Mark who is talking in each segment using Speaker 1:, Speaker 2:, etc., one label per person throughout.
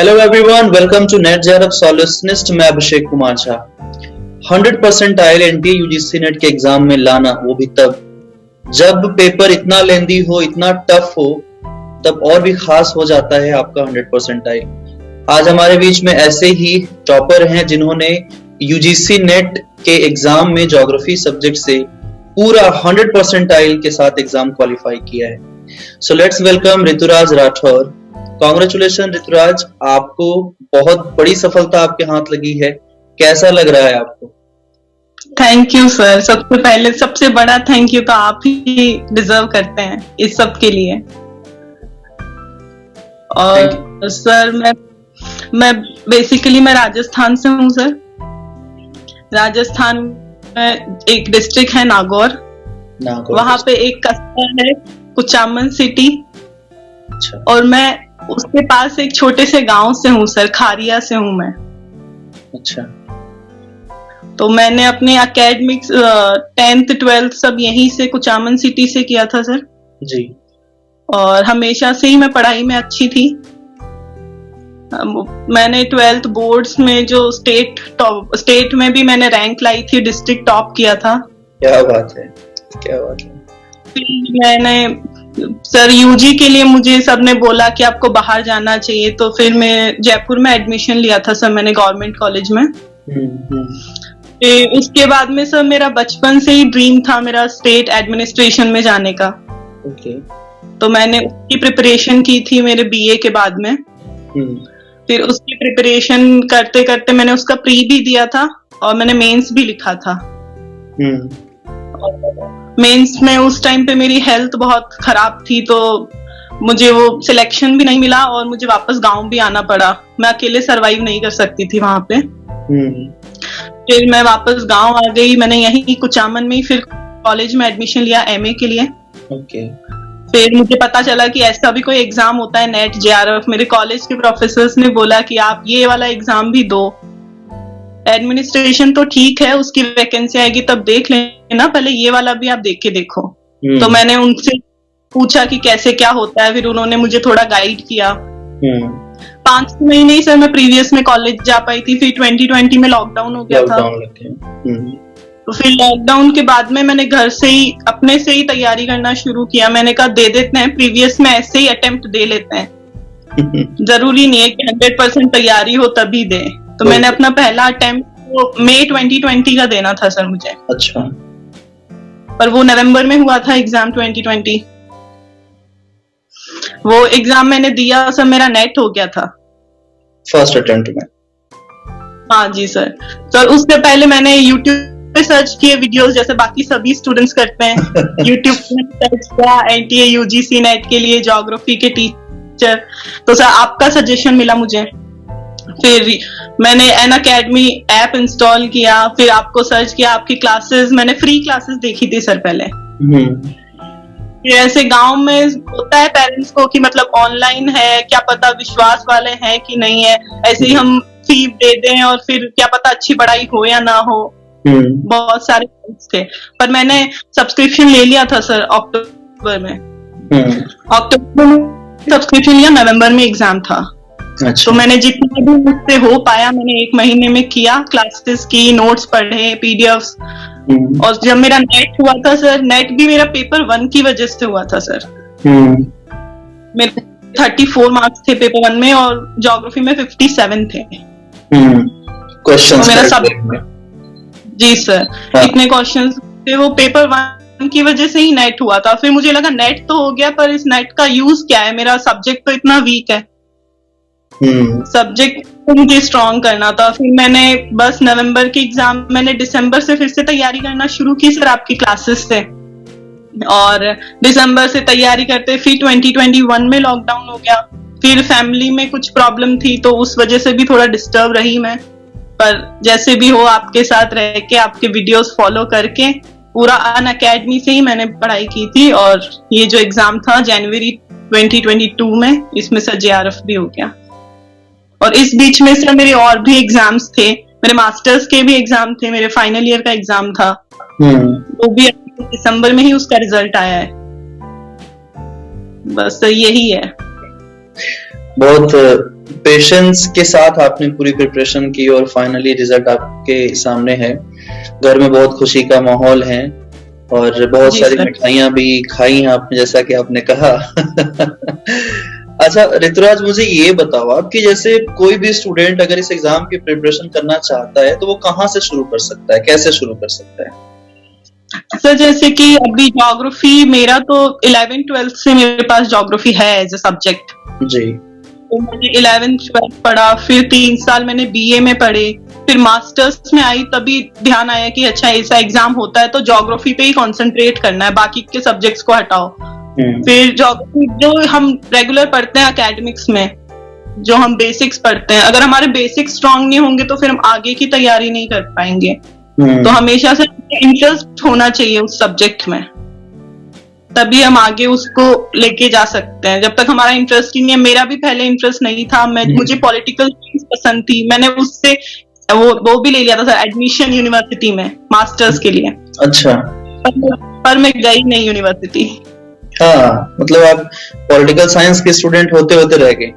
Speaker 1: Hello everyone, welcome to NET JRF solutionist. मैं अभिषेक कुमार झा। 100% आयल NTA UGC NET के exam में लाना, वो भी तब जब पेपर इतना लेंदी हो, इतना टफ हो, तब और भी खास हो जाता है आपका 100% आयल। आज हमारे बीच में ऐसे ही टॉपर हैं जिन्होंने यूजीसी नेट के एग्जाम में ज्योग्राफी सब्जेक्ट से पूरा 100% आयल के साथ एग्जाम क्वालिफाई किया है। So let's welcome Rituraj Rathore. Congratulation Rituraj, आपको बहुत बड़ी सफलता आपके हाथ लगी है। कैसा लग रहा है आपको?
Speaker 2: Thank you sir. सबसे पहले सबसे बड़ा थैंक यू तो आप ही डिजर्व करते हैं इस सब के लिए। और सर मैं बेसिकली मैं राजस्थान से हूँ सर। राजस्थान में एक डिस्ट्रिक्ट है नागौर, वहां पे एक कस्बा है कुचामन सिटी।
Speaker 1: अच्छा।
Speaker 2: और मैं उसके पास एक छोटे से गांव से हूँ सर, खारिया से हूँ मैं।
Speaker 1: अच्छा।
Speaker 2: तो मैंने अपने एकेडमिक्स 10th 12th सब यहीं से कुचामन सिटी से किया था सर
Speaker 1: जी।
Speaker 2: और हमेशा से ही मैं पढ़ाई में अच्छी थी। मैंने 12th बोर्ड्स में जो स्टेट में भी मैंने रैंक लाई थी, डिस्ट्रिक्ट टॉप किया था।
Speaker 1: क्या बात है, क्या बात है।
Speaker 2: फिर मैंने सर यूजी के लिए मुझे सबने बोला कि आपको बाहर जाना चाहिए, तो फिर मैं जयपुर में एडमिशन लिया था सर मैंने गवर्नमेंट कॉलेज में। फिर उसके बाद में सर मेरा बचपन से ही ड्रीम था मेरा स्टेट एडमिनिस्ट्रेशन में जाने का। तो मैंने उसकी प्रिपरेशन की थी मेरे बीए के बाद में। फिर उसकी प्रिपरेशन करते करते मैंने उसका प्री भी दिया था और मैंने मेंस भी लिखा था। मेंस में उस टाइम पे मेरी हेल्थ बहुत खराब थी, तो मुझे वो सिलेक्शन भी नहीं मिला और मुझे वापस गांव भी आना पड़ा। मैं अकेले सरवाइव नहीं कर सकती थी वहां पे। फिर मैं वापस गांव आ गई। मैंने यहीं कुचामन में ही फिर कॉलेज में एडमिशन लिया एमए के लिए। फिर मुझे पता चला कि ऐसा भी कोई एग्जाम होता है नेट जेआरएफ। मेरे कॉलेज के प्रोफेसर्स ने बोला कि आप ये वाला एग्जाम भी दो, एडमिनिस्ट्रेशन तो ठीक है, उसकी वैकेंसी आएगी तब देख लेना, पहले ये वाला भी आप देख के देखो। तो मैंने उनसे पूछा कि कैसे क्या होता है, फिर उन्होंने मुझे थोड़ा गाइड किया। 5 महीने ही सर मैं प्रीवियस में कॉलेज जा पाई थी। फिर 2020 में लॉकडाउन हो गया था। तो फिर लॉकडाउन के बाद में मैंने घर से ही अपने से ही तैयारी करना शुरू किया। मैंने कहा दे देते हैं, प्रीवियस में ऐसे ही अटेम्प्ट दे लेते हैं, जरूरी नहीं है कि 100% तैयारी हो तभी दे। तो मैंने अपना पहला अटेम्प्ट मई 2020 का देना था सर मुझे।
Speaker 1: अच्छा।
Speaker 2: पर वो नवंबर में हुआ था एग्जाम 2020। वो एग्जाम मैंने दिया सर, मेरा नेट हो गया था
Speaker 1: फर्स्ट अटेम्प्ट में।
Speaker 2: हाँ जी सर। तो उससे पहले मैंने यूट्यूब पे सर्च किए वीडियोस, जैसे बाकी सभी स्टूडेंट्स करते हैं। यूट्यूब पे सर्च किया एनटीए यूजीसी नेट के लिए ज्योग्राफी के टीचर। तो सर आपका सजेशन मिला मुझे। फिर मैंने एन अकेडमी ऐप इंस्टॉल किया, फिर आपको सर्च किया, आपकी क्लासेस मैंने फ्री क्लासेस देखी थी सर पहले। फिर ऐसे गांव में होता है पेरेंट्स को कि मतलब ऑनलाइन है, क्या पता विश्वास वाले हैं कि नहीं है, ऐसे ही हम फी दे दें और फिर क्या पता अच्छी पढ़ाई हो या ना हो। बहुत सारे थे, पर मैंने सब्सक्रिप्शन ले लिया था सर अक्टूबर में। अक्टूबर में सब्सक्रिप्शन लिया, नवंबर में एग्जाम था।
Speaker 1: अच्छा।
Speaker 2: तो मैंने जितना भी मुझसे हो पाया मैंने 1 महीने में किया, क्लासेस की, नोट्स पढ़े, पीडीएफ्स। और जब मेरा नेट हुआ था सर, नेट भी मेरा पेपर 1 की वजह से हुआ था सर। मेरे 34 मार्क्स थे पेपर 1 में और ज्योग्राफी में 57 थे।
Speaker 1: क्वेश्चंस
Speaker 2: मेरा सब जी सर, इतने क्वेश्चंस थे। वो पेपर 1 की वजह से ही नेट हुआ था। फिर मुझे लगा नेट तो हो गया, पर इस नेट का यूज क्या है, मेरा सब्जेक्ट तो इतना वीक है। सब्जेक्ट को मुझे स्ट्रॉन्ग करना था। फिर मैंने बस नवंबर के एग्जाम मैंने दिसंबर से फिर से तैयारी करना शुरू की सर आपकी क्लासेस से। और दिसंबर से तैयारी करते फिर 2021 में लॉकडाउन हो गया। फिर फैमिली में कुछ प्रॉब्लम थी तो उस वजह से भी थोड़ा डिस्टर्ब रही मैं। पर जैसे भी हो आपके साथ रह के, आपके वीडियोस फॉलो करके, पूरा अन अकेडमी से ही मैंने पढ़ाई की थी। और ये जो एग्जाम था जनवरी 2022 में, इसमें सर जेआरएफ भी हो गया। और इस बीच में सर मेरे और भी एग्जाम्स थे, मेरे मास्टर्स के भी एग्जाम थे, मेरे फाइनल ईयर का एग्जाम था। वो भी दिसंबर में ही उसका रिजल्ट आया है। बस यही है।
Speaker 1: बहुत पेशेंस के साथ आपने पूरी प्रिपरेशन की और फाइनली रिजल्ट आपके सामने है। घर में बहुत खुशी का माहौल है और बहुत
Speaker 2: जी
Speaker 1: सारी
Speaker 2: सर।
Speaker 1: मिठाइयां भी खाई हैं आपने, जैसा कि आपने कहा। अच्छा ऋतुराज, मुझे ये बताओ आप कि जैसे कोई भी स्टूडेंट अगर इस एग्जाम की प्रिपरेशन करना चाहता है तो वो कहाँ से शुरू कर सकता है, कैसे शुरू कर सकता है?
Speaker 2: सर जैसे कि अभी ज्योग्राफी मेरा तो 11th-12th से मेरे पास ज्योग्राफी है एज ए सब्जेक्ट।
Speaker 1: जी।
Speaker 2: तो मैंने 11th-12th पढ़ा, फिर 3 साल मैंने बीए में पढ़े, फिर मास्टर्स में आई तभी ध्यान आया कि अच्छा ऐसा एग्जाम होता है तो ज्योग्राफी पे ही कंसंट्रेट करना है, बाकी के सब्जेक्ट्स को हटाओ। फिर ज्योग्राफी जो हम रेगुलर पढ़ते हैं एकेडमिक्स में, जो हम बेसिक्स पढ़ते हैं, अगर हमारे बेसिक्स स्ट्रांग नहीं होंगे तो फिर हम आगे की तैयारी नहीं कर पाएंगे। तो हमेशा से इंटरेस्ट होना चाहिए उस सब्जेक्ट में, तभी हम आगे उसको लेके जा सकते हैं। जब तक हमारा इंटरेस्ट ही नहीं है, मेरा भी पहले इंटरेस्ट नहीं था, मुझे पॉलिटिकल साइंस पसंद थी, मैंने उससे वो भी ले लिया था एडमिशन यूनिवर्सिटी में मास्टर्स के लिए।
Speaker 1: अच्छा।
Speaker 2: पर मैं गई नहीं यूनिवर्सिटी।
Speaker 1: हाँ, मतलब आप पॉलिटिकल साइंस के स्टूडेंट होते होते रह गए।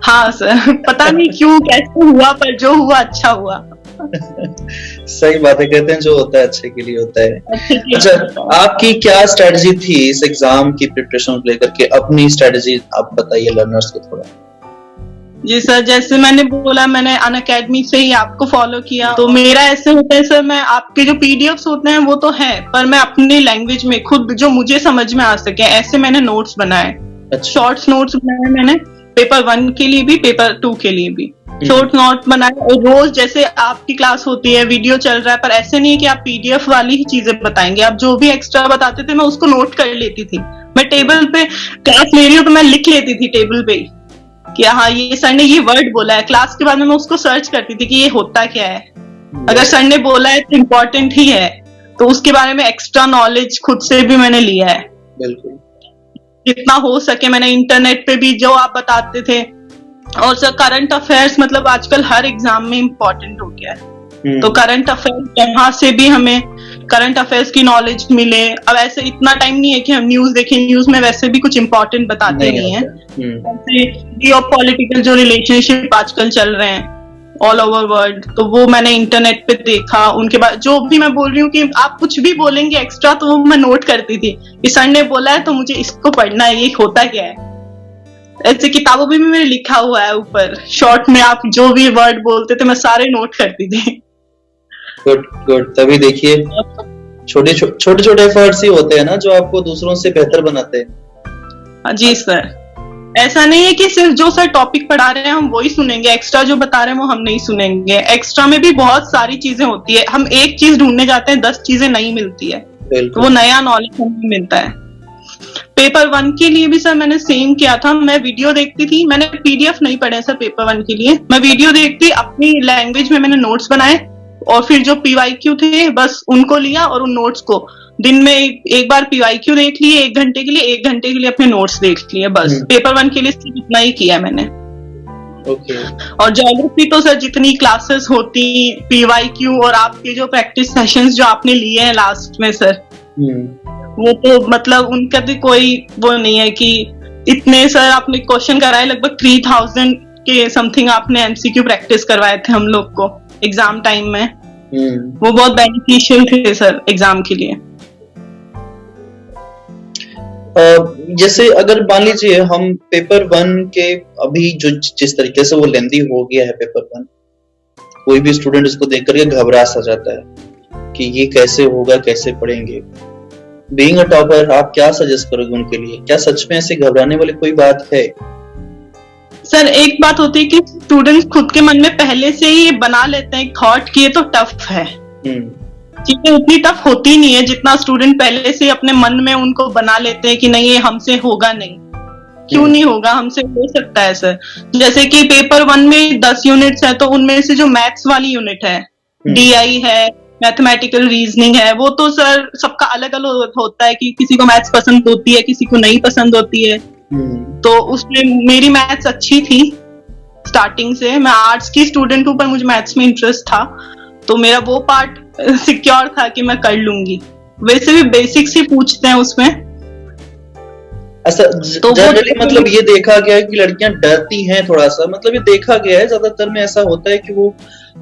Speaker 2: हाँ सर, पता नहीं क्यों कैसे हुआ, पर जो हुआ अच्छा हुआ।
Speaker 1: सही बात है, कहते हैं जो होता है अच्छे के लिए होता है। अच्छा, आपकी क्या स्ट्रेटजी थी इस एग्जाम की प्रिपरेशन को लेकर के? अपनी स्ट्रेटजी आप बताइए लर्नर्स को थोड़ा।
Speaker 2: जी सर, जैसे मैंने बोला, मैंने अनअकैडमी से ही आपको फॉलो किया। तो मेरा ऐसे होता है सर, मैं आपके जो पीडीएफ्स होते हैं वो तो है, पर मैं अपनी लैंग्वेज में खुद जो मुझे समझ में आ सके ऐसे मैंने नोट्स बनाए। शॉर्ट्स नोट्स बनाए मैंने, पेपर 1 के लिए भी, पेपर 2 के लिए भी शॉर्ट नोट बनाए। और रोज जैसे आपकी क्लास होती है, वीडियो चल रहा है, पर ऐसे नहीं है कि आप पीडीएफ वाली ही चीजें बताएंगे, आप जो भी एक्स्ट्रा बताते थे मैं उसको नोट कर लेती थी। मैं टेबल पे क्लास ले रही हूँ तो मैं लिख लेती थी टेबल पे कि हाँ ये सर ने ये वर्ड बोला है। क्लास के बाद में मैं उसको सर्च करती थी कि ये होता क्या है, अगर सर ने बोला है तो इम्पोर्टेंट ही है, तो उसके बारे में एक्स्ट्रा नॉलेज खुद से भी मैंने लिया है।
Speaker 1: बिल्कुल,
Speaker 2: जितना हो सके मैंने इंटरनेट पे भी जो आप बताते थे। और सर करंट अफेयर्स मतलब आजकल हर एग्जाम में इम्पोर्टेंट हो गया है, तो करंट अफेयर्स यहाँ से भी हमें करंट अफेयर्स की नॉलेज मिले। अब ऐसे इतना टाइम नहीं है कि हम न्यूज देखें, न्यूज में वैसे भी कुछ इम्पोर्टेंट बताते नहीं है। जियोपॉलिटिकल जो रिलेशनशिप आजकल चल रहे हैं ऑल ओवर वर्ल्ड, तो वो मैंने इंटरनेट पे देखा। उनके बाद जो भी मैं बोल रही हूँ कि आप कुछ भी बोलेंगे एक्स्ट्रा, तो वो मैं नोट करती थी कि सर ने बोला है तो मुझे इसको पढ़ना है, ये होता क्या है। ऐसे किताबों में भी मैंने लिखा हुआ है ऊपर, शॉर्ट में आप जो भी वर्ड बोलते थे मैं सारे नोट करती थी।
Speaker 1: Good good. तभी देखिए छोटे छोटे एफर्ट्स ही होते हैं ना जो आपको दूसरों से बेहतर बनाते हैं।
Speaker 2: जी सर, ऐसा नहीं है कि सिर्फ जो सर टॉपिक पढ़ा रहे हैं हम वही सुनेंगे, एक्स्ट्रा जो बता रहे हैं वो हम नहीं सुनेंगे। एक्स्ट्रा में भी बहुत सारी चीजें होती है, हम एक चीज ढूंढने जाते हैं 10 चीजें नहीं मिलती है, तो वो नया नॉलेज हमें मिलता है। पेपर 1 के लिए भी सर मैंने सेम किया था, मैं वीडियो देखती थी, मैंने पीडीएफ नहीं पढ़े सर पेपर 1 के लिए, मैं वीडियो देखती, अपनी लैंग्वेज में मैंने नोट्स बनाए, और फिर जो पीवाईक्यू थे बस उनको लिया और उन नोट्स को दिन में एक बार पीवाईक्यू देख लिए 1 घंटे के लिए, 1 घंटे के लिए अपने नोट्स देख लिए, बस पेपर 1 के लिए सिर्फ इतना ही किया मैंने। और ज्योग्राफी तो सर जितनी क्लासेस होती, पीवाईक्यू और आपके जो प्रैक्टिस सेशंस जो आपने लिए हैं लास्ट में सर, वो तो मतलब उनका भी कोई वो नहीं है कि इतने सर आपने क्वेश्चन कराए, लगभग 3000 के समथिंग आपने एमसीक्यू प्रैक्टिस करवाए थे हम लोग को एग्जाम टाइम में। वो बहुत बेनिफिशियल थे सर एग्जाम के लिए।
Speaker 1: जैसे अगर मान लीजिए हम पेपर 1 के अभी जो जिस तरीके से वो लेंदी हो गया है पेपर 1, कोई भी स्टूडेंट इसको देख करके घबरा सा जाता है कि ये कैसे होगा, कैसे पढ़ेंगे। बीइंग अ टॉपर आप क्या सजेस्ट करोगे उनके लिए? क्या सच में ऐसे घबराने वाली कोई बात है?
Speaker 2: सर एक बात होती है कि स्टूडेंट्स खुद के मन में पहले से ही बना लेते हैं थॉट कि ये तो टफ है। चीजें उतनी टफ होती नहीं है जितना स्टूडेंट पहले से अपने मन में उनको बना लेते हैं कि नहीं ये हमसे होगा नहीं। क्यों नहीं होगा, हमसे हो सकता है सर। जैसे कि पेपर 1 में 10 यूनिट्स है, तो उनमें से जो मैथ्स वाली यूनिट है, डीआई है, मैथमेटिकल रीजनिंग है, वो तो सर सबका अलग अलग होता है कि किसी को मैथ्स पसंद होती है, किसी को नहीं पसंद होती है। तो उसमें मेरी मैथ्स अच्छी थी स्टार्टिंग से, मैं आर्ट्स की स्टूडेंट हूँ पर मुझे मैथ्स में इंटरेस्ट था, तो मेरा वो पार्ट सिक्योर था कि मैं कर लूंगी। वैसे भी बेसिक्स ही पूछते हैं उसमें।
Speaker 1: ऐसा
Speaker 2: तो
Speaker 1: जनरली
Speaker 2: वो
Speaker 1: मतलब ये देखा गया है कि लड़कियां डरती हैं थोड़ा सा, मतलब ये देखा गया है ज्यादातर में ऐसा होता है कि वो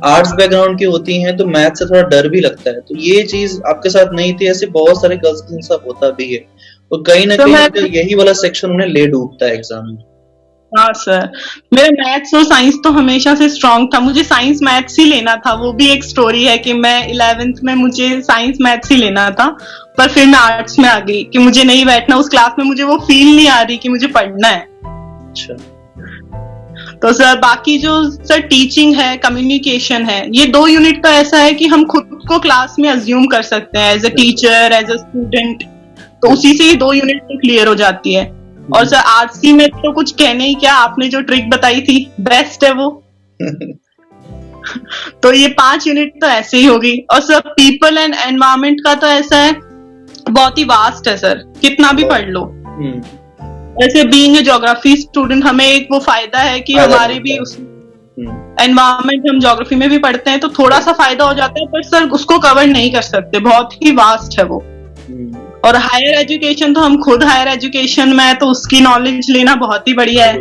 Speaker 1: आर्ट्स बैकग्राउंड की होती हैं तो मैथ से थोड़ा डर भी लगता है, तो ये चीज आपके साथ नहीं थी, ऐसे बहुत सारे गर्ल्स के साथ होता भी है, और कहीं ना
Speaker 2: तो
Speaker 1: कहीं
Speaker 2: मैं
Speaker 1: मुझे यही वाला सेक्शन उन्हें ले डूबता है एग्जाम में।
Speaker 2: हाँ सर, मेरा मैथ्स और साइंस तो हमेशा से स्ट्रांग था, मुझे साइंस मैथ्स ही लेना था। वो भी एक स्टोरी है कि मैं 11th में मुझे साइंस मैथ्स ही लेना था, पर फिर मैं आर्ट्स में आ गई कि मुझे नहीं बैठना उस क्लास में, मुझे वो फील नहीं आ रही कि मुझे पढ़ना है।
Speaker 1: अच्छा।
Speaker 2: तो सर बाकी जो सर टीचिंग है, कम्युनिकेशन है, ये 2 यूनिट तो ऐसा है कि हम खुद को क्लास में अज्यूम कर सकते हैं as a teacher, as a student, तो उसी से ही 2 यूनिट तो क्लियर हो जाती है। और सर आरसी में तो कुछ कहने ही क्या, आपने जो ट्रिक बताई थी बेस्ट है वो। तो ये 5 यूनिट तो ऐसे ही होगी। और सर पीपल एंड एनवायरमेंट का तो ऐसा है, बहुत ही वास्ट है सर, कितना भी पढ़ लो। ऐसे बीइंग ए ज्योग्राफी स्टूडेंट हमें एक वो फायदा है कि हमारे भी उस एनवायरमेंट हम ज्योग्राफी में भी पढ़ते हैं तो थोड़ा सा फायदा हो जाता है, पर सर उसको कवर नहीं कर सकते, बहुत ही वास्ट है वो। और हायर एजुकेशन तो हम खुद हायर एजुकेशन में है तो उसकी नॉलेज लेना बहुत ही बढ़िया है,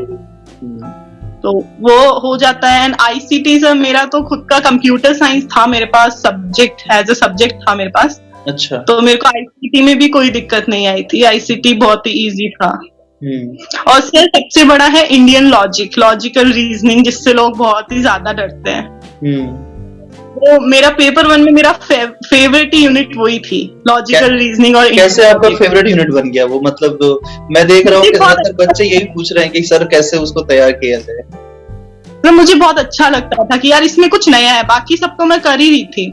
Speaker 2: तो वो हो जाता है। एंड आईसीटी सर मेरा तो खुद का कंप्यूटर साइंस था मेरे पास, सब्जेक्ट एज अ सब्जेक्ट था मेरे पास।
Speaker 1: अच्छा।
Speaker 2: तो मेरे को आईसीटी में भी कोई दिक्कत नहीं आई थी, आईसीटी बहुत ही इजी था। और सर सबसे बड़ा है इंडियन लॉजिक, लॉजिकल रीजनिंग, जिससे लोग बहुत ही ज्यादा डरते हैं। तो मेरा पेपर 1 में मेरा फेवरेट यूनिट वही थी, लॉजिकल रीजनिंग। और
Speaker 1: कैसे आपका फेवरेट यूनिट बन गया वो, मतलब मैं देख रहा हूँ कि ज्यादातर बच्चे यही पूछ रहे हैं कि सर कैसे उसको तैयार किया जाए।
Speaker 2: तो मुझे बहुत अच्छा लगता था कि यार इसमें कुछ नया है, बाकी सब तो मैं कर ही रही थी,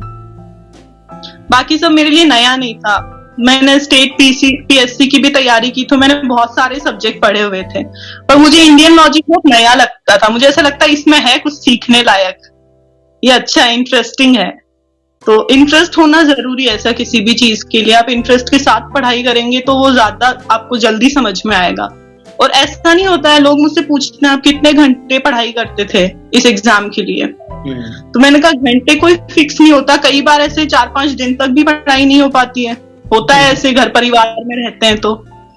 Speaker 2: बाकी सब मेरे लिए नया नहीं था। मैंने स्टेट पीएससी की भी तैयारी की तो मैंने बहुत सारे सब्जेक्ट पढ़े हुए थे, पर मुझे इंडियन लॉजिक बहुत नया लगता था, मुझे ऐसा लगता है इसमें है कुछ सीखने लायक, ये अच्छा है, इंटरेस्टिंग है। तो इंटरेस्ट होना जरूरी है ऐसा किसी भी चीज के लिए, आप इंटरेस्ट के साथ पढ़ाई करेंगे तो वो ज्यादा आपको जल्दी समझ में आएगा। और ऐसा नहीं होता है, लोग मुझसे पूछते हैं आप कितने घंटे पढ़ाई करते थे इस एग्जाम के लिए, तो मैंने कहा घंटे कोई फिक्स नहीं होता, कई बार ऐसे 4-5 दिन तक भी पढ़ाई नहीं हो पाती है, होता है ऐसे, घर परिवार में रहते हैं तो।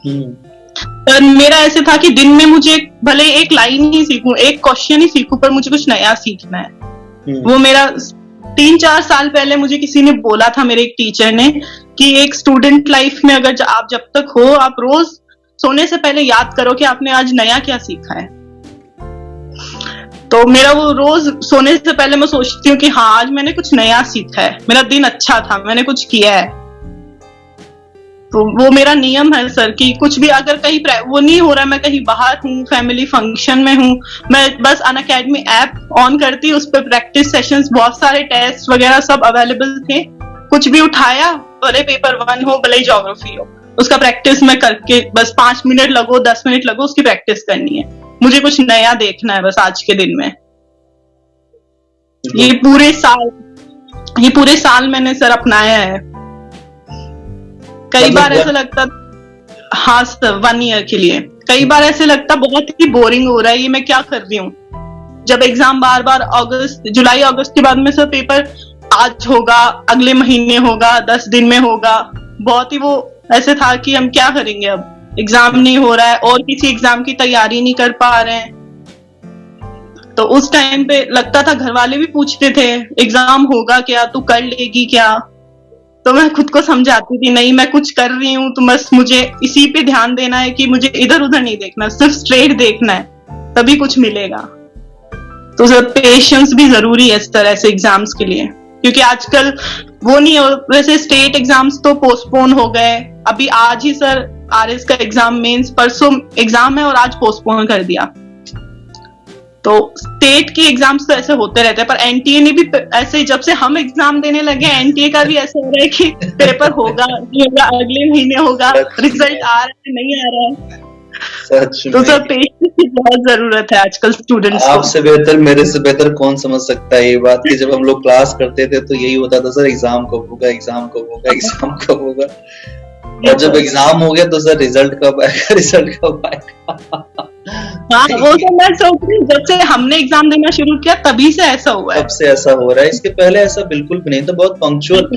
Speaker 2: पर मेरा ऐसे था कि दिन में मुझे भले एक लाइन ही सीखूं, एक क्वेश्चन ही सीखूं, पर मुझे कुछ नया सीखना है। वो मेरा 3-4 साल पहले मुझे किसी ने बोला था, मेरे एक टीचर ने, कि एक स्टूडेंट लाइफ में अगर आप जब तक हो, आप रोज सोने से पहले याद करो कि आपने आज नया क्या सीखा है। तो मेरा वो रोज सोने से पहले मैं सोचती हूँ कि हाँ आज मैंने कुछ नया सीखा है, मेरा दिन अच्छा था, मैंने कुछ किया है। तो वो मेरा नियम है सर कि कुछ भी अगर कहीं वो नहीं हो रहा, मैं कहीं बाहर हूँ, फैमिली फंक्शन में हूँ, मैं बस अनअकैडमी ऐप ऑन करती, उस पर प्रैक्टिस सेशंस, बहुत सारे टेस्ट वगैरह सब अवेलेबल थे, कुछ भी उठाया, भले पेपर 1 हो भले ज्योग्राफी हो, उसका प्रैक्टिस मैं करके बस 5 मिनट लगो 10 मिनट लगो उसकी प्रैक्टिस करनी है, मुझे कुछ नया देखना है बस आज के दिन में। ये पूरे साल मैंने सर अपनाया है। कई बार ऐसा लगता, हाँ सर 1 ईयर के लिए, कई बार ऐसे लगता बहुत ही बोरिंग हो रहा है, ये मैं क्या कर रही हूँ। जब एग्जाम बार जुलाई अगस्त के बाद में सर पेपर आज होगा, अगले महीने होगा, 10 दिन में होगा, बहुत ही वो ऐसे था कि हम क्या करेंगे, अब एग्जाम नहीं हो रहा है और किसी एग्जाम की तैयारी नहीं कर पा रहे हैं। तो उस टाइम पे लगता था, घर वाले भी पूछते थे एग्जाम होगा क्या, तू कर लेगी क्या, तो मैं खुद को समझाती थी नहीं मैं कुछ कर रही हूँ, तो बस मुझे इसी पे ध्यान देना है कि मुझे इधर उधर नहीं देखना, सिर्फ स्ट्रेट देखना है, तभी कुछ मिलेगा। तो सर पेशेंस भी जरूरी है इस तरह से एग्जाम्स के लिए, क्योंकि आजकल वो नहीं हो, वैसे स्टेट एग्जाम्स तो पोस्टपोन हो गए, अभी आज ही सर आरएस का एग्जाम, मेंस परसों एग्जाम है और आज पोस्टपोन कर दिया। तो स्टेट के एग्जाम्स तो ऐसे होते रहते हैं, पर एनटीए ने भी ऐसे, जब से हम एग्जाम देने लगे एनटीए का भी ऐसे हो रहा है कि पेपर होगा नहीं होगा, अगले महीने होगा, रिजल्ट आ रहा है नहीं आ रहा है। सच तो सर पेशेंस की बहुत जरूरत है आजकल स्टूडेंट्स को।
Speaker 1: आपसे बेहतर, मेरे से बेहतर कौन समझ सकता है ये बात कि जब हम लोग क्लास करते थे तो यही होता था, सर एग्जाम कब होगा, एग्जाम कब होगा, एग्जाम कब होगा, और जब एग्जाम हो गया तो सर रिजल्ट कब आएगा, रिजल्ट कब आएगा।
Speaker 2: हाँ वो तो मैं सोच रही हूँ, जब से हमने एग्जाम देना शुरू किया तभी से ऐसा हुआ है,
Speaker 1: तब से ऐसा हो रहा है, इसके पहले ऐसा बिल्कुल भी नहीं था, बहुत पंक्चुअल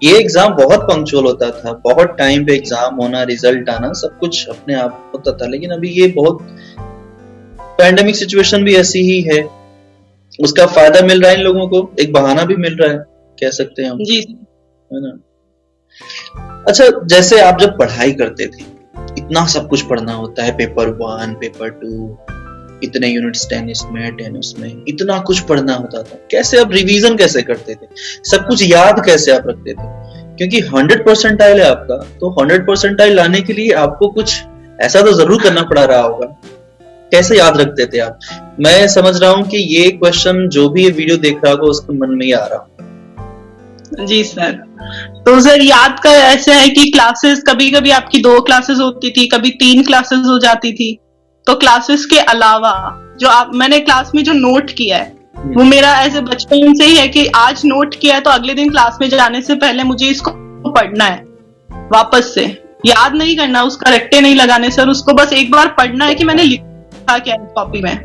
Speaker 1: ये एग्जाम बहुत पंक्चुअल होता था, बहुत टाइम पे एग्जाम होना, रिजल्ट आना, सब कुछ अपने आप होता था। लेकिन अभी ये बहुत पैंडेमिक सिचुएशन भी ऐसी ही है, उसका फायदा मिल रहा है इन लोगों को, एक बहाना भी मिल रहा है, कह सकते हैं हम,
Speaker 2: जी
Speaker 1: है ना। अच्छा, जैसे आप जब पढ़ाई करते थे, इतना सब कुछ पढ़ना होता है, पेपर 1, पेपर 2, इतने यूनिट्स टेनिस में, टेनिस में इतना कुछ पढ़ना होता था, कैसे आप रिवीजन कैसे करते थे, सब कुछ याद कैसे आप रखते थे? क्योंकि 100 परसेंटाइल है आपका, तो 100 परसेंटाइल लाने के लिए आपको कुछ ऐसा तो जरूर करना पड़ा रहा होगा, कैसे याद रखते थे आप? मैं समझ रहा हूँ कि ये क्वेश्चन जो भी ये वीडियो देख रहा होगा उसके मन में ही आ रहा।
Speaker 2: जी सर। तो सर याद का ऐसा है कि क्लासेस कभी कभी आपकी 2 क्लासेस होती थी, कभी 3 क्लासेस हो जाती थी। तो क्लासेस के अलावा जो मैंने क्लास में जो नोट किया है वो मेरा ऐसे बचपन से ही है कि आज नोट किया है तो अगले दिन क्लास में जाने से पहले मुझे इसको पढ़ना है, वापस से याद नहीं करना, उसका रट्टे नहीं लगाने सर, उसको बस एक बार पढ़ना है कि मैंने लिखा क्या है कॉपी में।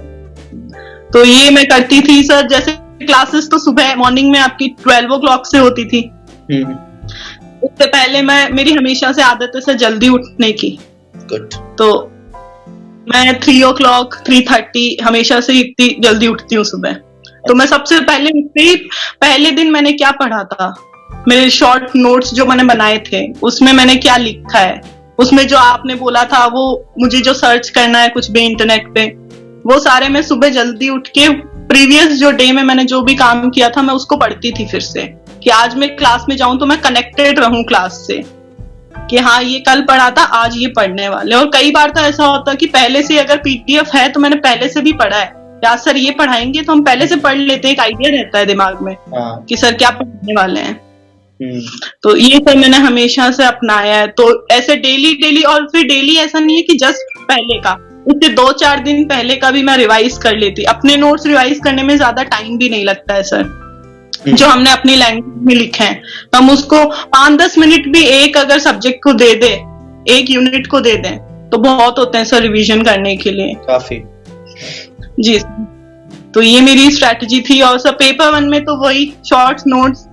Speaker 2: तो ये मैं करती थी सर। जैसे क्लासेस तो सुबह मॉर्निंग में आपकी 12 o'clock से होती थी, उससे पहले मेरी हमेशा से आदत है सर जल्दी उठने की।
Speaker 1: गुड।
Speaker 2: तो मैं 3 o'clock 3:30 हमेशा से इतनी जल्दी उठती हूँ सुबह। तो मैं सबसे पहले उठते ही पहले दिन मैंने क्या पढ़ा था, मेरे शॉर्ट नोट्स जो मैंने बनाए थे उसमें मैंने क्या लिखा है, उसमें जो आपने बोला था वो मुझे जो सर्च करना है कुछ भी इंटरनेट पे, वो सारे मैं सुबह जल्दी उठ के प्रीवियस जो डे में मैंने जो भी काम किया था मैं उसको पढ़ती थी फिर से, कि आज मैं क्लास में जाऊं तो मैं कनेक्टेड रहूं क्लास से, कि हाँ ये कल पढ़ा था आज ये पढ़ने वाले। और कई बार तो ऐसा होता कि पहले से अगर पीडीएफ है तो मैंने पहले से भी पढ़ा है, या सर ये पढ़ाएंगे तो हम पहले से पढ़ लेते हैं, एक आइडिया रहता है दिमाग में कि सर क्या पढ़ने वाले हैं। तो ये सब मैंने हमेशा से अपनाया है। तो ऐसे डेली और फिर डेली ऐसा नहीं है कि जस्ट पहले का, उससे 2-4 दिन पहले का भी मैं रिवाइज कर लेती। अपने नोट्स रिवाइज करने में ज्यादा टाइम भी नहीं लगता है सर, जो हमने अपनी लैंग्वेज में लिखे हैं तो हम उसको 5-10 मिनट भी एक अगर सब्जेक्ट को दे दे, एक यूनिट को दे दें तो बहुत होते हैं सर रिवीजन करने के लिए, काफी। जी, तो ये मेरी स्ट्रेटजी थी। और सर पेपर 1 में तो वही शॉर्ट नोट्स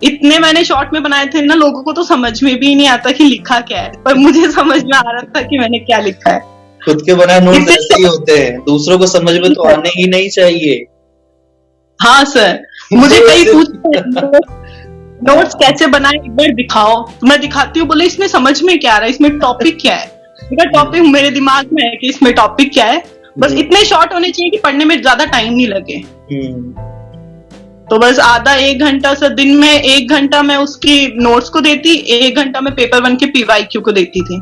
Speaker 2: इतने मैंने शॉर्ट में बनाए थे ना, लोगों को तो समझ में भी नहीं आता कि लिखा क्या है, पर मुझे समझ में आ रहा था कि मैंने क्या लिखा है।
Speaker 1: खुद के बनाए नोट्स ऐसे ही होते हैं, दूसरों को समझ में तो आने ही नहीं चाहिए। हाँ सर, मुझे कई पूछते नोट्स कैसे बनाए, एक बार दिखाओ, तो मैं दिखाती हूँ, बोले इसमें समझ में क्या आ रहा है, इसमें टॉपिक क्या है। टॉपिक मेरे दिमाग में है कि इसमें टॉपिक क्या है, बस इतने शॉर्ट होने चाहिए कि पढ़ने में ज्यादा टाइम नहीं लगे। तो बस आधा 1 घंटा सर, दिन में 1 घंटा मैं उसकी नोट्स को देती, 1 घंटा मैं पेपर 1 के पीवाईक्यू को देती थी,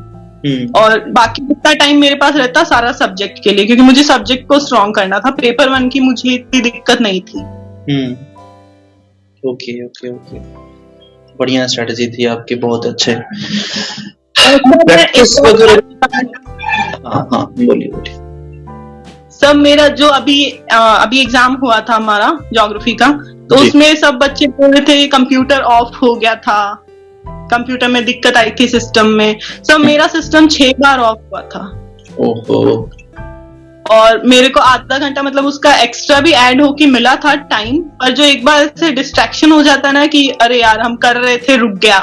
Speaker 1: और बाकी जितना टाइम मेरे पास रहता सारा सब्जेक्ट के लिए, क्योंकि मुझे सब्जेक्ट को स्ट्रॉन्ग करना था। पेपर 1 की मुझे इतनी दिक्कत नहीं थी। ओके, बढ़िया स्ट्रेटजी थी आपकी, बहुत अच्छे। हाँ, बोलिए। सब मेरा जो अभी एग्जाम हुआ था हमारा ज्योग्राफी का, तो उसमें सब बच्चे बोल रहे थे कंप्यूटर ऑफ हो गया था, कंप्यूटर में दिक्कत आई थी सिस्टम में। सब मेरा सिस्टम 6 बार ऑफ हुआ था। ओहो। और मेरे को आधा घंटा मतलब उसका एक्स्ट्रा भी ऐड होके मिला था टाइम, पर जो एक बार से डिस्ट्रैक्शन हो जाता ना कि अरे यार हम कर रहे थे, रुक गया।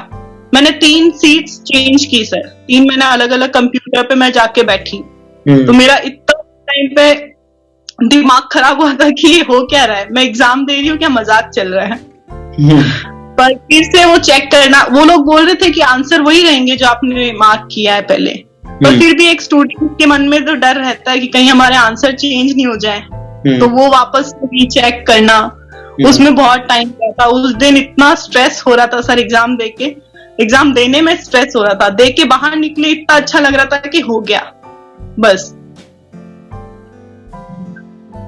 Speaker 1: मैंने 3 सीट्स चेंज की सर, 3 महीना अलग अलग कंप्यूटर पे मैं जाके बैठी। तो मेरा इतना टाइम पे दिमाग खराब हुआ था कि ये हो क्या रहा है, मैं एग्जाम दे रही हूँ क्या मजाक चल रहा है। पर फिर से वो चेक करना, वो लोग बोल रहे थे कि आंसर वही रहेंगे जो आपने मार्क किया है पहले, पर फिर भी एक स्टूडेंट के मन में तो डर रहता है कि कहीं हमारे आंसर चेंज नहीं हो जाए, तो वो वापस रीचेक करना, उसमें बहुत टाइम लगता। उस दिन इतना स्ट्रेस हो रहा था सर, एग्जाम देने में स्ट्रेस हो रहा था, दे के बाहर निकले इतना अच्छा लग रहा था कि हो गया बस।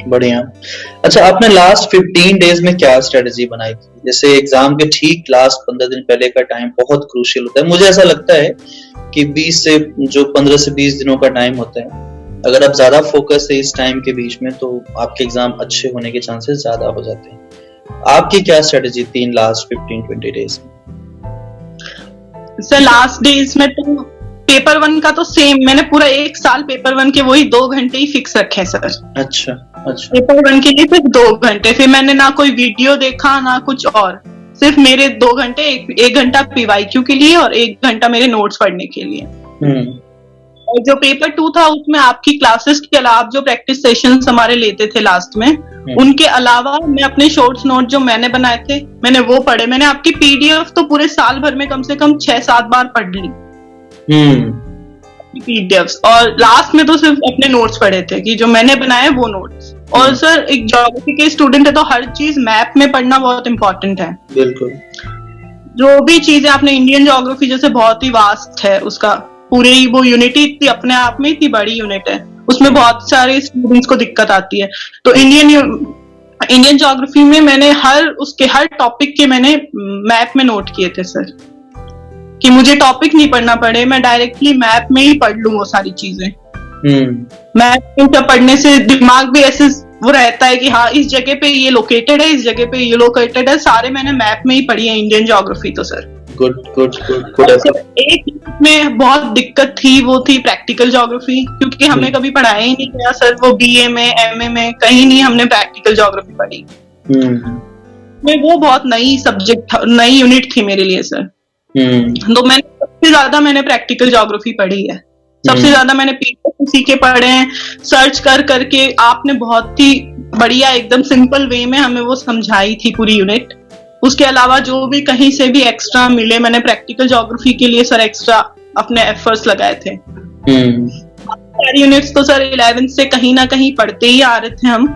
Speaker 1: बढ़िया। अच्छा, आपने लास्ट 15 डेज में क्या स्ट्रेटजी बनाई थी? जैसे एग्जाम के ठीक लास्ट 15 दिन पहले का टाइम बहुत क्रूशियल होता है, मुझे ऐसा लगता है कि 15 से 20 दिनों का टाइम होता है, अगर आप ज्यादा फोकस है इस टाइम के बीच में तो आपके एग्जाम अच्छे होने के चांसेस ज्यादा हो जाते हैं। आपकी क्या स्ट्रेटजी थी इन लास्ट 15-20 डेज में? सर लास्ट डेज में तो पेपर 1 का तो सेम, मैंने पूरा 1 साल पेपर 1 के वही 2 घंटे ही फिक्स रखे सर। अच्छा। पेपर 1 के लिए सिर्फ 2 घंटे, फिर मैंने ना कोई वीडियो देखा ना कुछ और,
Speaker 2: सिर्फ मेरे 2 घंटे, एक घंटा पीवाईक्यू के लिए और 1 घंटा मेरे नोट्स पढ़ने के लिए। और जो पेपर 2 था उसमें आपकी क्लासेस के अलावा जो प्रैक्टिस सेशंस हमारे लेते थे लास्ट में, उनके अलावा मैं अपने शॉर्ट्स नोट जो मैंने बनाए थे मैंने वो पढ़े। मैंने आपकी पीडीएफ तो पूरे साल भर में कम से कम 6-7 बार पढ़ ली पीडीएफ, और लास्ट में तो सिर्फ अपने नोट्स पढ़े थे कि जो मैंने बनाए वो नोट्स। और सर एक ज्योग्राफी के स्टूडेंट है तो हर चीज मैप में पढ़ना बहुत इंपॉर्टेंट है।
Speaker 1: बिल्कुल,
Speaker 2: जो भी चीजें आपने इंडियन ज्योग्राफी जैसे बहुत ही वास्ट है, उसका पूरी वो यूनिटी इतनी अपने आप में इतनी बड़ी यूनिट है, उसमें बहुत सारे स्टूडेंट्स को दिक्कत आती है। तो इंडियन ज्योग्राफी में मैंने हर टॉपिक के मैंने मैप में नोट किए थे सर, कि मुझे टॉपिक नहीं पढ़ना पड़े, मैं डायरेक्टली मैप में ही पढ़ लूं वो सारी चीजें। मैप में पढ़ने से दिमाग भी ऐसे वो रहता है कि हाँ इस जगह पे ये लोकेटेड है, इस जगह पे ये लोकेटेड है, सारे मैंने मैप में ही पढ़ी है इंडियन ज्योग्राफी तो सर।
Speaker 1: गुड।
Speaker 2: एक में बहुत दिक्कत थी, वो थी प्रैक्टिकल ज्योग्राफी, क्योंकि हमने कभी पढ़ाया ही नहीं गया सर, वो बीए में एमए में कहीं नहीं हमने प्रैक्टिकल ज्योग्राफी पढ़ी। वो बहुत नई सब्जेक्ट, नई यूनिट थी मेरे लिए सर। तो सबसे ज्यादा मैंने प्रैक्टिकल ज्योग्राफी पढ़ी है, सबसे ज्यादा मैंने पीडीएफ उसी के पढ़े हैं, सर्च करके। आपने बहुत ही बढ़िया एकदम सिंपल वे में हमें वो समझाई थी पूरी यूनिट। उसके अलावा जो भी कहीं से भी एक्स्ट्रा मिले, मैंने प्रैक्टिकल ज्योग्राफी के लिए सर एक्स्ट्रा अपने एफर्ट्स लगाए थे। सारी यूनिट्स तो सर 11th से कहीं ना कहीं पढ़ते ही आ रहे थे हम,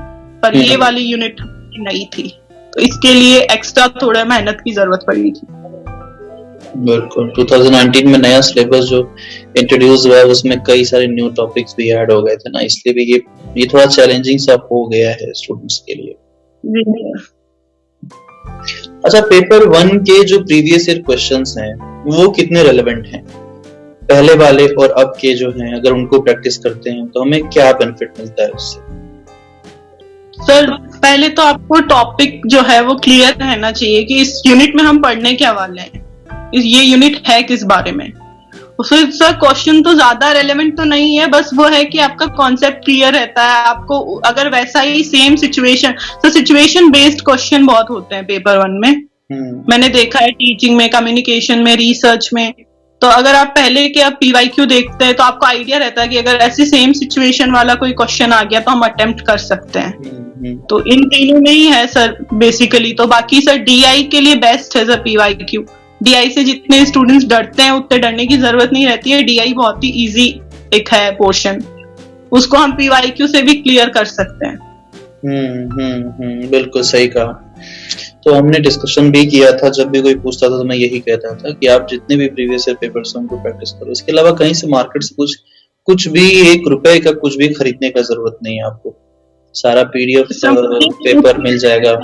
Speaker 2: पर ये वाली यूनिट नई थी तो इसके लिए एक्स्ट्रा थोड़ा मेहनत की जरूरत पड़ी थी।
Speaker 1: बिल्कुल, 2019 में नया सिलेबस जो इंट्रोड्यूस हुआ है उसमें कई सारे न्यू टॉपिक्स भी ऐड हो गए थे ना, इसलिए भी ये थोड़ा चैलेंजिंग सा हो गया है स्टूडेंट्स के लिए। अच्छा, पेपर 1 के जो प्रीवियस ईयर क्वेश्चंस हैं वो कितने रेलेवेंट हैं पहले वाले और अब के जो हैं? अगर उनको प्रैक्टिस करते हैं तो हमें क्या बेनिफिट मिलता है उससे?
Speaker 2: सर पहले तो आपको टॉपिक जो है वो क्लियर रहना चाहिए कि इस यूनिट में हम पढ़ने क्या वाले हैं, ये यूनिट है किस बारे में। फिर सर क्वेश्चन तो ज्यादा रेलेवेंट तो नहीं है, बस वो है कि आपका कॉन्सेप्ट क्लियर रहता है। आपको अगर वैसा ही सेम सिचुएशन, तो सिचुएशन बेस्ड क्वेश्चन बहुत होते हैं पेपर 1 में। मैंने देखा है टीचिंग में, कम्युनिकेशन में, रिसर्च में। तो अगर आप पहले के आप पीवाईक्यू देखते हैं तो आपको आइडिया रहता है कि अगर ऐसी सेम सिचुएशन वाला कोई क्वेश्चन आ गया तो हम अटेम्प्ट कर सकते हैं। तो इन तीनों में ही है सर बेसिकली। तो बाकी सर डीआई के लिए बेस्ट है सर पीवाईक्यू। डीआई से जितने स्टूडेंट्स डरते हैं उतने डरने की जरूरत नहीं रहती है। डीआई बहुत ही इजी एक है पोर्शन, उसको हम पीवाईक्यू से भी क्लियर कर सकते हैं।
Speaker 1: बिल्कुल सही कहा। तो हमने डिस्कशन भी किया था, जब भी कोई पूछता था तो मैं यही कहता था कि आप जितने भी प्रीवियस ईयर पेपर्स हैं उनको प्रैक्टिस करो। इसके अलावा कहीं से मार्केट से कुछ भी ₹1 का कुछ भी खरीदने का जरूरत नहीं है आपको, सारा पीडीएफ पेपर मिल जाएगा।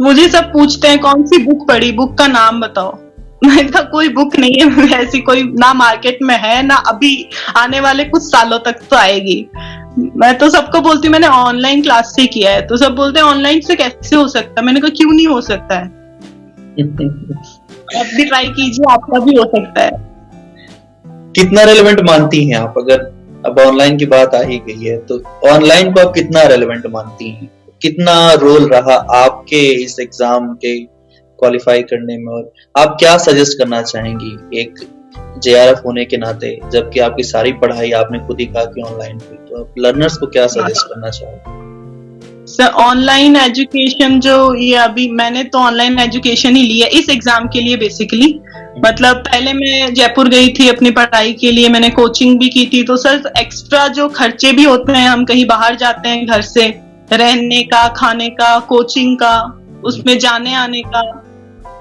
Speaker 2: मुझे सब पूछते हैं कौन सी बुक पढ़ी, बुक का नाम बताओ। मैंने कहा कोई बुक नहीं है ऐसी, कोई ना मार्केट में है ना अभी आने वाले कुछ सालों तक तो आएगी। मैं तो सबको बोलती हूँ मैंने ऑनलाइन क्लास से किया है, तो सब बोलते हैं ऑनलाइन से कैसे हो सकता है। मैंने कहा क्यों नहीं हो सकता है, आप भी ट्राई कीजिए, आपका भी हो सकता है।
Speaker 1: कितना रेलेवेंट मानती हैं आप, अगर अब ऑनलाइन की बात आ ही गई है तो ऑनलाइन को आप कितना रेलेवेंट मानती हैं? कितना रोल रहा आपके इस एग्जाम के क्वालिफाई करने में, और आप क्या सजेस्ट करना चाहेंगी एक जेआरएफ होने के नाते, जबकि आपकी सारी पढ़ाई आपने खुद ही कहा कि ऑनलाइन हुई, तो आप लर्नर्स को क्या सजेस्ट करना चाहोगे?
Speaker 2: सर ऑनलाइन एजुकेशन जो ये अभी मैंने तो ऑनलाइन एजुकेशन ही लिया इस एग्जाम के लिए बेसिकली। मतलब पहले मैं जयपुर गई थी अपनी पढ़ाई के लिए, मैंने कोचिंग भी की थी। तो सर एक्स्ट्रा जो खर्चे भी होते हैं, हम कहीं बाहर जाते हैं घर से, रहने का, खाने का, कोचिंग का, उसमें जाने आने का,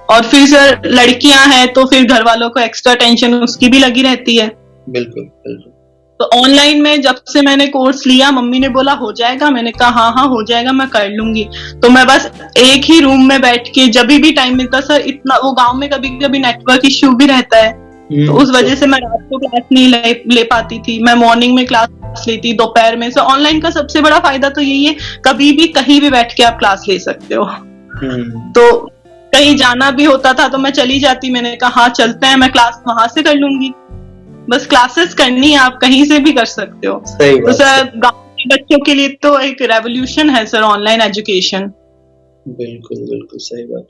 Speaker 2: और फिर सर लड़कियां हैं तो फिर घर वालों को एक्स्ट्रा टेंशन उसकी भी लगी रहती है।
Speaker 1: बिल्कुल बिल्कुल।
Speaker 2: तो ऑनलाइन में जब से मैंने कोर्स लिया, मम्मी ने बोला हो जाएगा, मैंने कहा हाँ हो जाएगा, मैं कर लूंगी। तो मैं बस एक ही रूम में बैठ के जब भी टाइम मिलता, सर इतना वो गांव में कभी कभी नेटवर्क इश्यू भी रहता है, तो उस वजह से मैं रात को क्लास नहीं ले पाती थी। मैं मॉर्निंग में क्लास लेती, दोपहर में। सो ऑनलाइन का सबसे बड़ा फायदा तो यही है, कभी भी कहीं भी बैठ के आप क्लास ले सकते हो। तो कहीं जाना भी होता था तो मैं चली जाती, मैंने कहा हाँ चलते हैं, मैं क्लास वहां से कर लूंगी। बस क्लासेस करनी है, आप कहीं से भी कर सकते हो। तो सर गांव के बच्चों के लिए तो एक रेवोल्यूशन है सर ऑनलाइन एजुकेशन।
Speaker 1: बिल्कुल, बिल्कुल सही बात।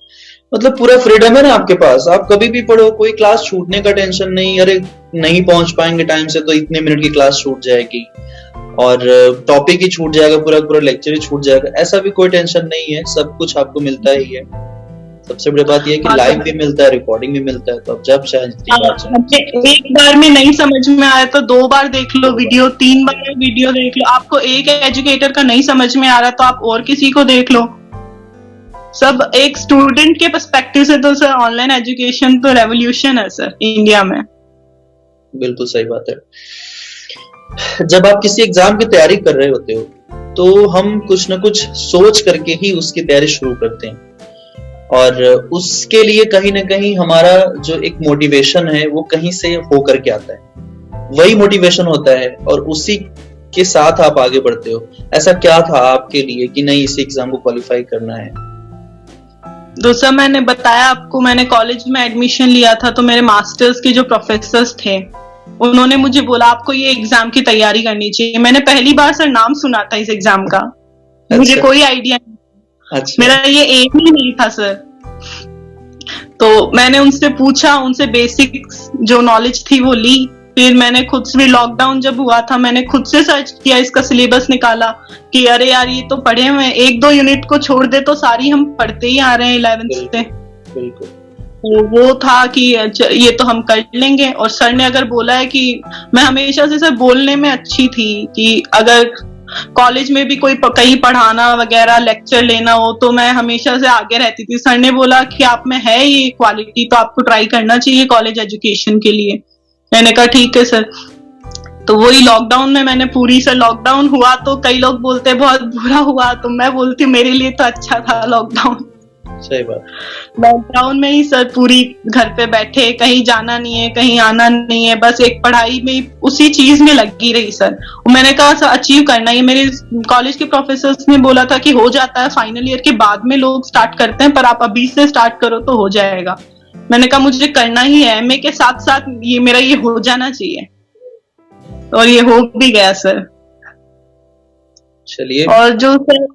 Speaker 1: मतलब पूरा फ्रीडम है ना आपके पास, आप कभी भी पढ़ो, कोई क्लास छूटने का टेंशन नहीं, अरे नहीं पहुंच पाएंगे टाइम से तो इतने मिनट की क्लास छूट जाएगी और टॉपिक ही छूट जाएगा, पूरा पूरा लेक्चर ही छूट जाएगा, ऐसा भी कोई टेंशन नहीं है, सब कुछ आपको मिलता ही है। सबसे बड़ी बात यह है कि
Speaker 2: हाँ
Speaker 1: लाइव
Speaker 2: सर।
Speaker 1: भी मिलता है, रिकॉर्डिंग भी मिलता है, तो आप जब चाहें जितनी बार चाहें।
Speaker 2: हमें एक बार में नहीं समझ में आया तो 2 बार देख लो
Speaker 1: दो बार।
Speaker 2: वीडियो, 3 बार वीडियो देख लो। आपको एक एजुकेटर का नहीं समझ में आ रहा तो आप और किसी को देख लो। सब एक स्टूडेंट के पर्सपेक्टिव से तो सर ऑनलाइन एजुकेशन तो रेवोल्यूशन है सर इंडिया में।
Speaker 1: बिल्कुल सही बात है। जब आप किसी एग्जाम की तैयारी कर रहे होते हो तो हम कुछ ना कुछ सोच करके ही उसकी तैयारी शुरू करते हैं, और उसके लिए कहीं ना कहीं हमारा जो एक मोटिवेशन है वो कहीं से होकर के आता है, वही मोटिवेशन होता है और उसी के साथ आप आगे बढ़ते हो। ऐसा क्या था आपके लिए कि नहीं, इस एग्जाम को क्वालिफाई करना है?
Speaker 2: दूसरा मैंने बताया आपको, मैंने कॉलेज में एडमिशन लिया था तो मेरे मास्टर्स के जो प्रोफेसर्स थे उन्होंने मुझे बोला आपको ये एग्जाम की तैयारी करनी चाहिए। मैंने पहली बार सर नाम सुना था इस एग्जाम का, मुझे
Speaker 1: अच्छा।
Speaker 2: कोई आइडिया नहीं,
Speaker 1: अच्छा।
Speaker 2: मेरा ये एम ही नहीं था सर। तो मैंने उनसे पूछा, उनसे बेसिक जो नॉलेज थी वो ली। फिर मैंने खुद से, लॉकडाउन जब हुआ था मैंने खुद से सर्च किया, इसका सिलेबस निकाला कि अरे यार ये तो पढ़े हुए हैं, 1-2 यूनिट को छोड़ दे तो सारी हम पढ़ते ही आ रहे हैं 11th से।
Speaker 1: बिल्कुल।
Speaker 2: तो वो था कि ये तो हम कर लेंगे। और सर ने अगर बोला है कि मैं हमेशा से सर बोलने में अच्छी थी कि अगर कॉलेज में भी कोई कहीं पढ़ाना वगैरह लेक्चर लेना हो तो मैं हमेशा से आगे रहती थी। सर ने बोला कि आप में है ये क्वालिटी तो आपको ट्राई करना चाहिए कॉलेज एजुकेशन के लिए। मैंने कहा ठीक है सर। तो वही लॉकडाउन में मैंने पूरी, सर लॉकडाउन हुआ तो कई लोग बोलते बहुत बुरा हुआ, तो मैं बोलती मेरे लिए तो अच्छा था लॉकडाउन।
Speaker 1: सही बात।
Speaker 2: लॉकडाउन में ही सर पूरी घर पे बैठे, कहीं जाना नहीं है, कहीं आना नहीं है, बस एक पढ़ाई में उसी चीज में लगी रही सर। और मैंने कहा सर अचीव करना है। मेरे कॉलेज के प्रोफेसर्स ने बोला था कि हो जाता है, फाइनल ईयर के बाद में लोग स्टार्ट करते हैं, पर आप अभी से स्टार्ट करो तो हो जाएगा। मैंने कहा मुझे करना ही है, एमए के साथ साथ ये मेरा ये हो जाना चाहिए, और ये हो भी गया सर।
Speaker 1: चलिए।
Speaker 2: और जो सर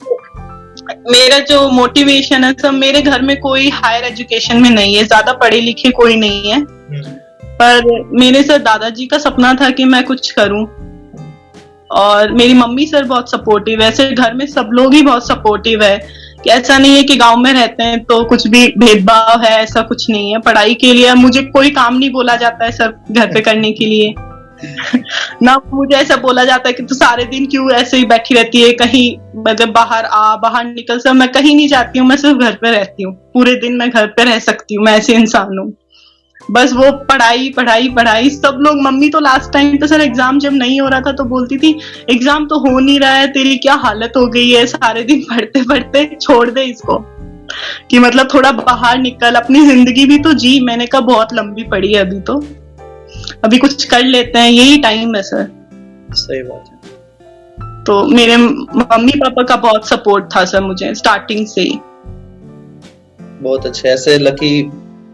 Speaker 2: मेरा जो मोटिवेशन है सर, मेरे घर में कोई हायर एजुकेशन में नहीं है, ज्यादा पढ़े लिखे कोई नहीं है, पर मेरे सर दादाजी का सपना था कि मैं कुछ करूं। और मेरी मम्मी सर बहुत सपोर्टिव है, सर घर में सब लोग ही बहुत सपोर्टिव है कि ऐसा नहीं है कि गांव में रहते हैं तो कुछ भी भेदभाव है, ऐसा कुछ नहीं है। पढ़ाई के लिए मुझे कोई काम नहीं बोला जाता है सर घर पे करने के लिए ना मुझे ऐसा बोला जाता है कि तू सारे दिन क्यों ऐसे ही बैठी रहती है, कहीं मतलब बाहर निकल। सर मैं कहीं नहीं जाती हूँ, मैं सिर्फ घर पे रहती हूँ, पूरे दिन मैं घर पे रह सकती हूँ, मैं ऐसे इंसान हूँ। बस वो पढ़ाई पढ़ाई पढ़ाई। सब लोग, मम्मी तो लास्ट टाइम पे सर एग्जाम जब नहीं हो रहा था तो बोलती थी एग्जाम तो हो नहीं रहा है, तेरी क्या हालत हो गई है, सारे दिन पढ़ते पढ़ते, छोड़ दे इसको, कि मतलब थोड़ा बाहर निकल, अपनी जिंदगी भी तो जी। मैंने कहा बहुत लंबी पड़ी है अभी, तो अभी कुछ कर लेते हैं, यही टाइम है सर।
Speaker 1: सही बात है।
Speaker 2: तो मेरे मम्मी पापा का बहुत सपोर्ट था सर मुझे स्टार्टिंग से ही।
Speaker 1: बहुत अच्छे, ऐसे लकी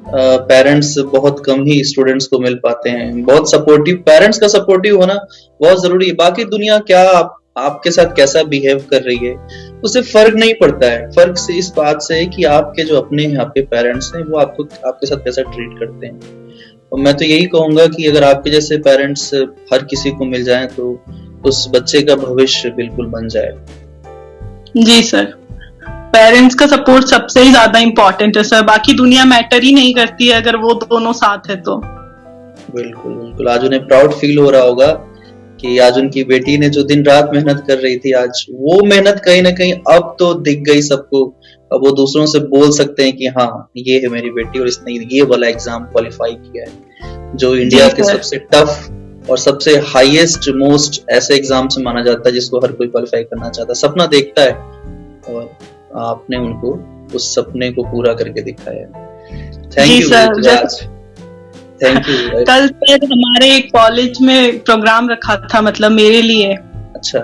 Speaker 1: पेरेंट्स बहुत कम ही स्टूडेंट्स को मिल पाते हैं। बहुत सपोर्टिव पेरेंट्स का सपोर्टिव होना बहुत जरूरी है। बाकी दुनिया क्या आपके साथ कैसा बिहेव कर रही है उससे फर्क नहीं पड़ता है। फर्क से इस बात से है कि आपके जो अपने आपके पेरेंट्स हैं वो आपके साथ कैसा ट्रीट करते हैं। और मैं तो यही कहूंगा कि अगर आपके जैसे पेरेंट्स हर किसी को मिल जाएं तो उस बच्चे का भविष्य बिल्कुल बन जाए।
Speaker 2: जी सर, पेरेंट्स का सपोर्ट सबसे ही ज्यादा इम्पोर्टेंट है सर, बाकी दुनिया मैटर ही नहीं करती है अगर वो दोनों साथ है तो।
Speaker 1: बिल्कुल बिल्कुल। आज उन्हें प्राउड फील हो रहा होगा कि आज उनकी बेटी ने जो दिन रात मेहनत कर रही थी, आज वो मेहनत कहीं ना कहीं अब तो दिख गई सबको। अब वो दूसरों से बोल सकते हैं कि हाँ ये है मेरी बेटी और इसने ये वाला एग्जाम क्वालिफाई किया है, जो इंडिया के सबसे टफ और सबसे हाईएस्ट मोस्ट ऐसे एग्जाम से माना जाता है जिसको हर कोई क्वालिफाई करना चाहता है, सपना देखता है, और आपने उनको उस सपने को पूरा करके दिखाया। Thank you Rituraj, thank you.
Speaker 2: कल फिर हमारे कॉलेज में प्रोग्राम रखा था, मतलब मेरे लिए।
Speaker 1: अच्छा।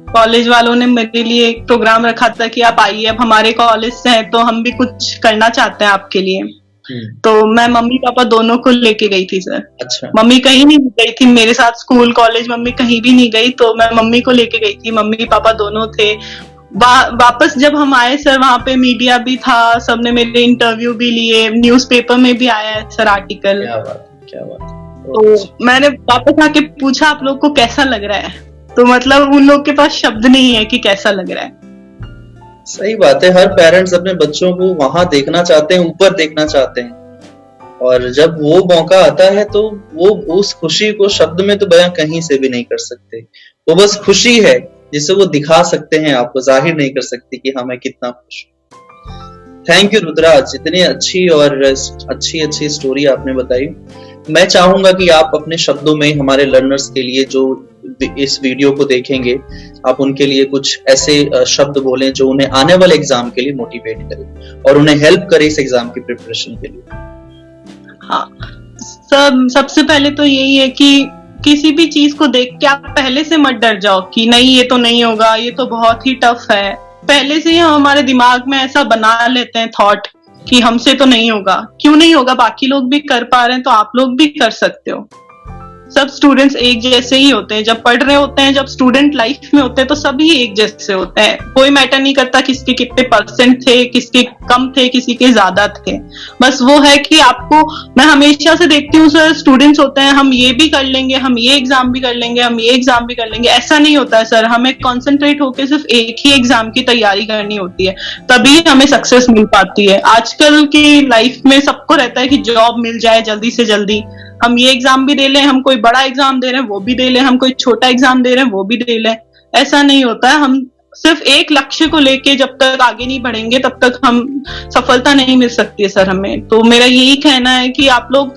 Speaker 2: कॉलेज वालों ने मेरे लिए एक प्रोग्राम रखा था कि आप आइए, अब हमारे कॉलेज से हैं तो हम भी कुछ करना चाहते हैं आपके लिए। तो मैं मम्मी पापा दोनों को लेके गई थी सर।
Speaker 1: अच्छा।
Speaker 2: मम्मी कहीं नहीं गई थी मेरे साथ, स्कूल कॉलेज मम्मी कहीं भी नहीं गई, तो मैं मम्मी को लेके गई थी। मम्मी पापा दोनों थे, वापस जब हम आए सर, वहां पे मीडिया भी था, सबने मेरे इंटरव्यू भी लिए, न्यूज़पेपर में भी आया है सर आर्टिकल।
Speaker 1: क्या बात है, क्या बात है।
Speaker 2: तो मैंने वापस आके पूछा आप लोग को कैसा लग रहा है, तो मतलब उन लोग के पास शब्द नहीं है कि कैसा लग रहा है।
Speaker 1: सही बात है, हर पेरेंट्स अपने बच्चों को वहां देखना चाहते हैं, ऊपर देखना चाहते हैं, और जब वो मौका आता है तो वो उस खुशी को शब्द में तो बयां कहीं से भी नहीं कर सकते। वो बस खुशी है जिसे वो दिखा सकते हैं, आपको जाहिर नहीं कर सकते कि हाँ मैं कितना खुश हूँ। थैंक यू रुद्राज, इतनी अच्छी और अच्छी स्टोरी आपने बताई। मैं चाहूंगा कि आप अपने शब्दों में हमारे लर्नर्स के लिए, जो इस वीडियो को देखेंगे, आप उनके लिए कुछ ऐसे शब्द बोलें जो उन्हें आने वाले एग्जाम के लिए मोटिवेट करे और उन्हें हेल्प करे इस एग्जाम की प्रिपरेशन के लिए।
Speaker 2: हाँ, सबसे पहले तो यही है कि किसी भी चीज को देख के आप पहले से मत डर जाओ कि नहीं ये तो नहीं होगा, ये तो बहुत ही टफ है। पहले से ही हम हमारे दिमाग में ऐसा बना लेते हैं थॉट कि हमसे तो नहीं होगा। क्यों नहीं होगा, बाकी लोग भी कर पा रहे हैं तो आप लोग भी कर सकते हो। सब स्टूडेंट्स एक जैसे ही होते हैं, जब पढ़ रहे होते हैं, जब स्टूडेंट लाइफ में होते हैं तो सभी एक जैसे होते हैं। कोई मैटर नहीं करता किसके कितने परसेंट थे, किसके कम थे, किसी के ज्यादा थे। बस वो है कि आपको, मैं हमेशा से देखती हूँ सर, स्टूडेंट्स होते हैं हम ये भी कर लेंगे, हम ये एग्जाम भी कर लेंगे, हम ये एग्जाम भी कर लेंगे। ऐसा नहीं होता है सर, हमें कॉन्सेंट्रेट होकर सिर्फ एक ही एग्जाम की तैयारी करनी होती है, तभी हमें सक्सेस मिल पाती है। आजकल की लाइफ में सबको रहता है कि जॉब मिल जाए जल्दी से जल्दी, हम ये एग्जाम भी दे लें, हम कोई बड़ा एग्जाम दे रहे हैं वो भी दे लें, हम कोई छोटा एग्जाम दे रहे हैं वो भी दे लें। ऐसा नहीं होता है। हम सिर्फ एक लक्ष्य को लेके जब तक आगे नहीं बढ़ेंगे तब तक हम सफलता नहीं मिल सकती है सर हमें। तो मेरा यही कहना है कि आप लोग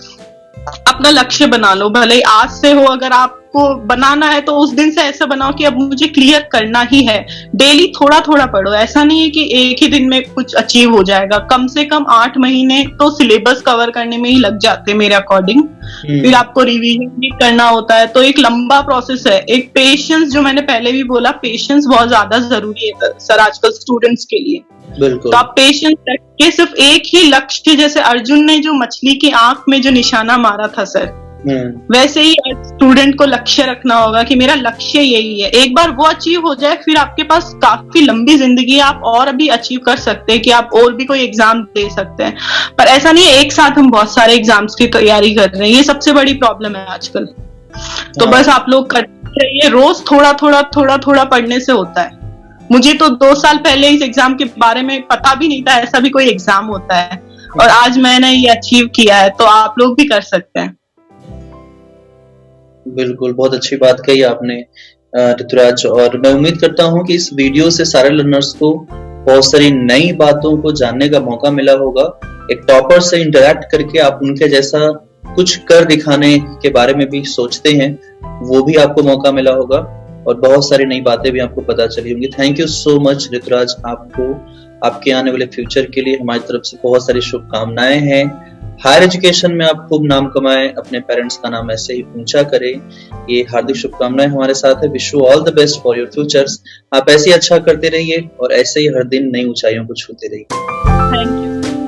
Speaker 2: अपना लक्ष्य बना लो, भले ही आज से हो, अगर आपको बनाना है तो उस दिन से ऐसा बनाओ कि अब मुझे क्लियर करना ही है। डेली थोड़ा थोड़ा पढ़ो, ऐसा नहीं है कि एक ही दिन में कुछ अचीव हो जाएगा। कम से कम 8 महीने तो सिलेबस कवर करने में ही लग जाते हैं मेरे अकॉर्डिंग। फिर आपको रिवीजन भी करना होता है, तो एक लंबा प्रोसेस है। एक पेशेंस, जो मैंने पहले भी बोला, पेशेंस बहुत ज्यादा जरूरी है सर आजकल स्टूडेंट्स के लिए।
Speaker 1: बिल्कुल।
Speaker 2: तो आप पेशेंस रख के सिर्फ एक ही लक्ष्य, जैसे अर्जुन ने जो मछली की आंख में जो निशाना मारा था सर, वैसे ही स्टूडेंट को लक्ष्य रखना होगा कि मेरा लक्ष्य यही है। एक बार वो अचीव हो जाए फिर आपके पास काफी लंबी जिंदगी है, आप और अभी अचीव कर सकते हैं कि आप और भी कोई एग्जाम दे सकते हैं। पर ऐसा नहीं है एक साथ हम बहुत सारे एग्जाम्स की तैयारी कर रहे हैं, ये सबसे बड़ी प्रॉब्लम है आजकल। तो बस आप लोग करते रहिए, रोज थोड़ा थोड़ा पढ़ने से होता है। मुझे तो 2 साल पहले इस एग्जाम के बारे में पता भी नहीं था ऐसा भी कोई एग्जाम होता है, और आज मैंने ये अचीव किया है, तो आप लोग भी कर सकते हैं।
Speaker 1: बिल्कुल, बहुत अच्छी बात कही आपने ऋतुराज, और मैं उम्मीद करता हूँ कि इस वीडियो से सारे लर्नर्स को बहुत सारी नई बातों को जानने का मौका मिला होगा। एक टॉपर से इंटरेक्ट करके आप उनके जैसा कुछ कर दिखाने के बारे में भी सोचते हैं, वो भी आपको मौका मिला होगा, और बहुत सारी नई बातें भी आपको पता चली होंगी। Thank you so much Rituraj, आपको आपके आने वाले फ्यूचर के लिए हमारी तरफ से बहुत सारी शुभकामनाएं हैं। हायर एजुकेशन में आप खूब नाम कमाएं, अपने पेरेंट्स का नाम ऐसे ही ऊंचा करें, ये हार्दिक शुभकामनाएं हमारे साथ है। Wish you all the best for your futures. आप ऐसे ही अच्छा करते रहिए और ऐसे ही हर दिन नई ऊंचाइयों को छूते रहिए।
Speaker 2: Thank you.